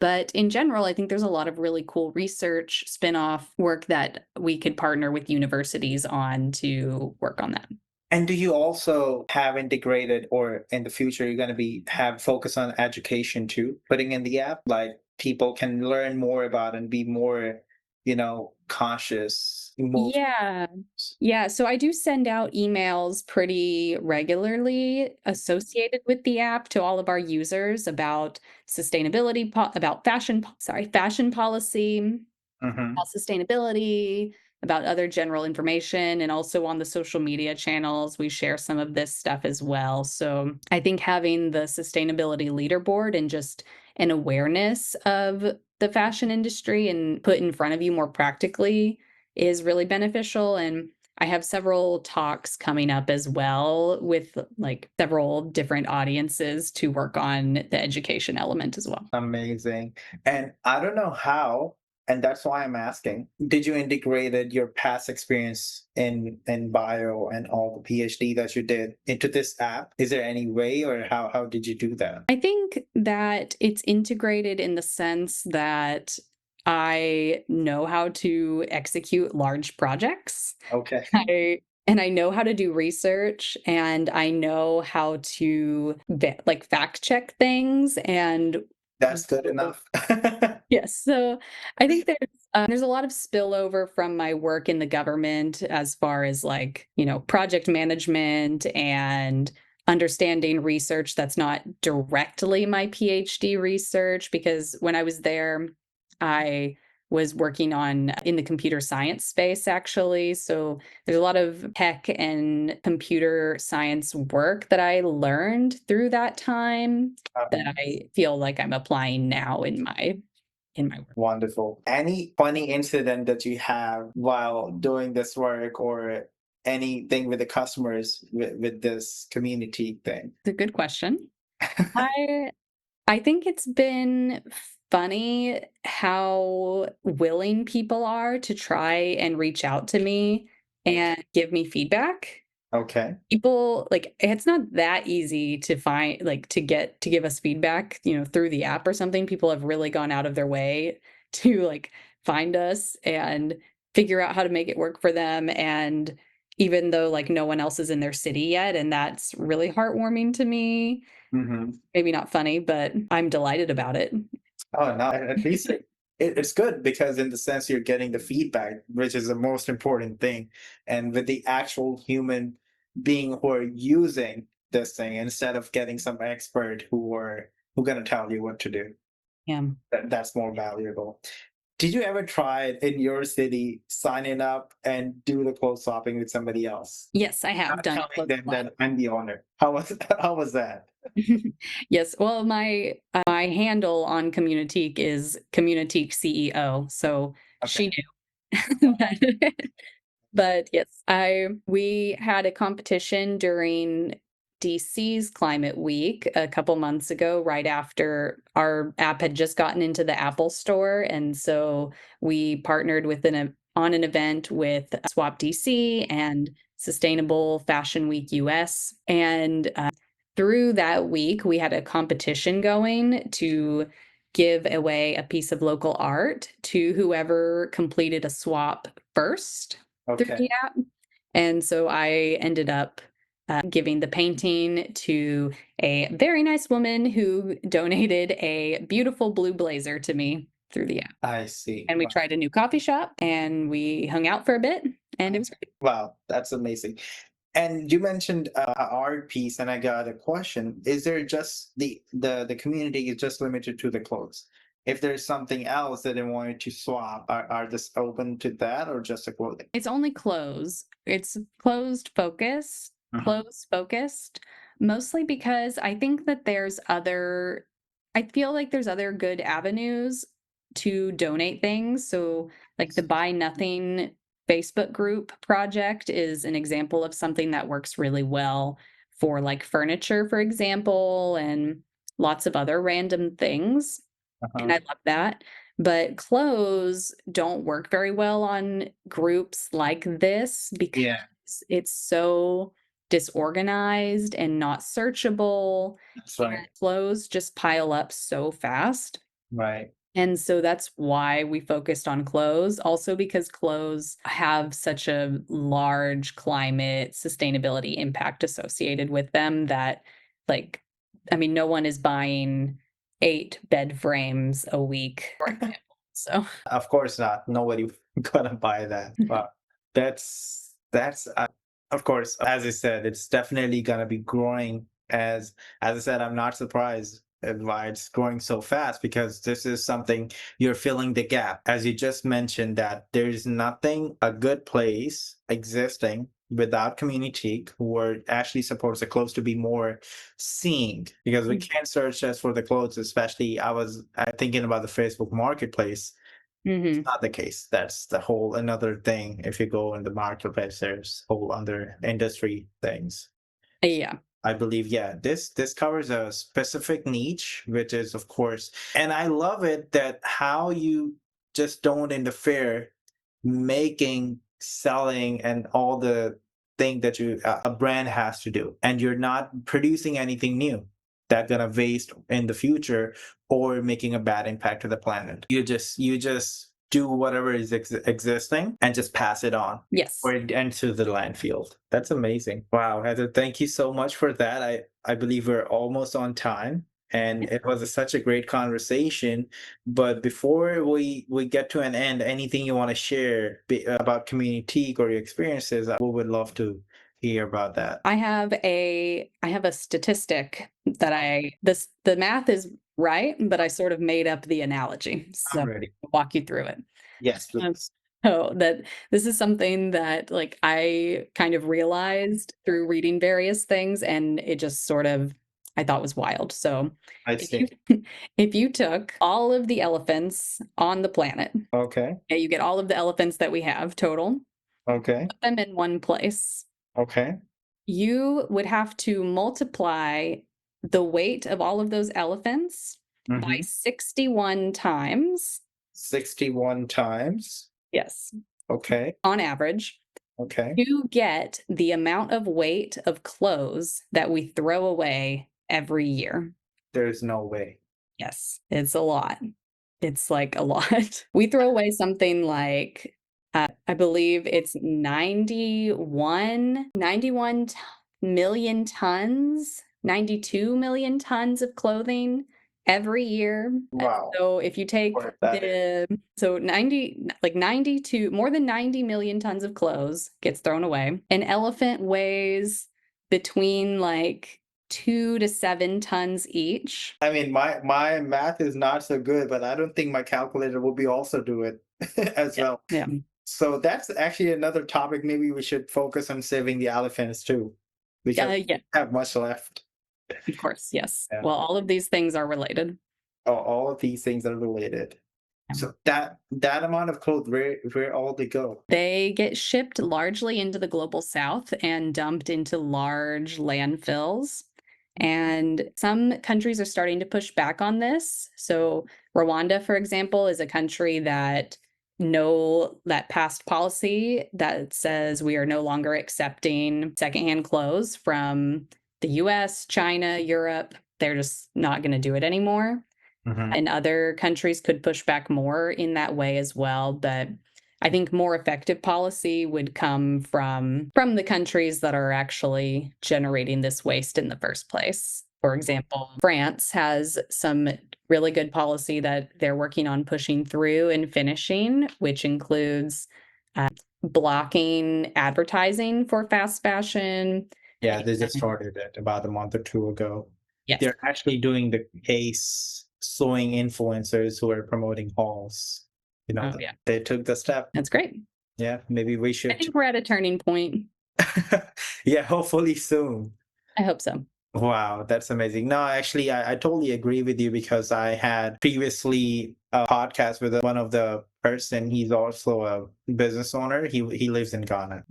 But in general, I think there's a lot of really cool research spin-off work that we could partner with universities on to work on that. And do you also have integrated, or in the future you're going to be have focus on education too, putting in the app, like people can learn more about and be more, conscious, move. Yeah. Yeah, so I do send out emails pretty regularly associated with the app to all of our users about about fashion policy, Hmm. about sustainability, about other general information, and also on the social media channels, we share some of this stuff as well. So I think having the sustainability leaderboard and just an awareness of the fashion industry and put in front of you more practically is really beneficial. And I have several talks coming up as well with like several different audiences to work on the education element as well. Amazing. And I don't know how, and that's why I'm asking. Did you integrated your past experience in bio and all the PhD that you did into this app? Is there any way, or how did you do that? I think that it's integrated in the sense that I know how to execute large projects. Okay. I know how to do research, and I know how to like fact check things and That's good enough. yes. So I think there's a lot of spillover from my work in the government as far as like, project management and understanding research that's not directly my PhD research because when I was there, I was working on in the computer science space actually. So there's a lot of tech and computer science work that I learned through that time that I feel like I'm applying now in my work. Wonderful. Any funny incident that you have while doing this work, or anything with the customers with this community thing? It's a good question. I I think it's been funny how willing people are to try and reach out to me and give me feedback. Okay. People like it's not that easy to find like to give us feedback, through the app or something. People have really gone out of their way to like find us and figure out how to make it work for them. And even though like no one else is in their city yet, and that's really heartwarming to me. Hmm. Maybe not funny, but I'm delighted about it. Oh, no, at least it's good, because in the sense you're getting the feedback, which is the most important thing. And with the actual human being who are using this thing, instead of getting some expert who gonna tell you what to do. Yeah. That's more valuable. Did you ever try it in your city, signing up and do the clothes swapping with somebody else? Yes, I have Not done telling clothes them swap. that I'm the owner. How was how was that? Yes, well, my handle on CommuniTeek is CommuniTeek CEO, so Okay. she knew. But yes, I we had a competition during DC's Climate Week a couple months ago, right after our app had just gotten into the Apple Store, and so we partnered with on an event with Swap DC and Sustainable Fashion Week US, and through that week, we had a competition going to give away a piece of local art to whoever completed a swap first through Okay. the app. And so I ended up giving the painting to a very nice woman who donated a beautiful blue blazer to me through the app. I see. And we tried a new coffee shop and we hung out for a bit and it was great. Wow, that's amazing. And you mentioned a art piece, and I got a question. Is there just the community is just limited to the clothes? If there's something else that they wanted to swap, are this open to that, or just the clothing? It's only clothes. It's Mhm. clothes focused, mostly because I feel like there's other good avenues to donate things. So, like the Buy Nothing Facebook group project is an example of something that works really well for like furniture, for example, and lots of other random things. And Uh-huh. I love that. But clothes don't work very well on groups like this because Yeah, it's so disorganized and not searchable, that's and right. clothes just pile up so fast. Right. And so that's why we focused on clothes, also because clothes have such a large climate sustainability impact associated with them that, like, I mean, no one is buying 8 bed frames a week, for example. So, Of course not. Nobody gonna buy that. But that's of course, as I said, it's definitely gonna be growing. As I said, I'm not surprised at why it's growing so fast, because this is something you're filling the gap. As you just mentioned, that there's nothing a good place existing without CommuniTeek, who are actually supports the clothes to be more seen, because we can't search just for the clothes. Especially, I thinking about the Facebook Marketplace. It's mhm. not the case. That's the whole another thing. If you go in the marketplace, there's whole other industry things. Yeah. I believe, yeah, this covers a specific niche, which is of course, and I love it that how you just don't interfere making, selling, and all the thing that a brand has to do, and you're not producing anything new that gonna waste in the future or making a bad impact to the planet. You just do whatever is existing and just pass it on Yes. or into the landfill. That's amazing. Wow, Heather, thank you so much for that. I believe we're almost on time, and it was such a great conversation. But before we get to an end, anything you want to share about CommuniTeek or your experiences, we would love to hear about that. I have a statistic that the math is right, but I sort of made up the analogy. So Already. I'll walk you through it. Yes, Um, please. so that this is something that, like, I kind of realized through reading various things, and it just sort of I thought was wild. So I if see. you if you took all of the elephants on the planet, Okay. okay, you get all of the elephants that we have total, Okay. put them in one place, Okay. you would have to multiply the weight of all of those elephants by Mm-hmm. 61 times. 61 times. Yes, Okay. on average, Okay. to get the amount of weight of clothes that we throw away every year. There's no way. Yes, it's a lot. It's, like, a lot. We throw away something like, I believe it's 91 million tons, 92 million tons of clothing every year. And Wow. so if you take What that is. the so 90 like 92 more than 90 million tons of clothes gets thrown away. An elephant weighs between, like, 2 to 7 tons each. I mean, my math is not so good, but I don't think my calculator will be also do it as Yeah, well. yeah. So that's actually another topic. Maybe we should focus on saving the elephants too, because Yeah, we have much left. of course, yes. Yeah. Well, all of these things are related. All of these things are related. Um, So that amount of clothes, where all they go? They get shipped largely into the global south and dumped into large landfills. And some countries are starting to push back on this. So, Rwanda, for example, is a country that passed policy that says we are no longer accepting secondhand clothes from the US, China, Europe. They're just not going to do it anymore. Mhm. And other countries could push back more in that way as well, but I think more effective policy would come from the countries that are actually generating this waste in the first place. For example, France has some really good policy that they're working on pushing through and finishing, which includes blocking advertising for fast fashion. Yeah, they just And started it about a month or two ago. yes. They're actually doing the case suing influencers who are promoting hauls. Oh, yeah. They took the step. That's great. Yeah, maybe we I should. think we're at a turning point. Yeah, hopefully soon. I hope so. Wow, that's amazing. No, actually, I totally agree with you, because I had previously a podcast with one of the person. He's also a business owner. He lives in Ghana.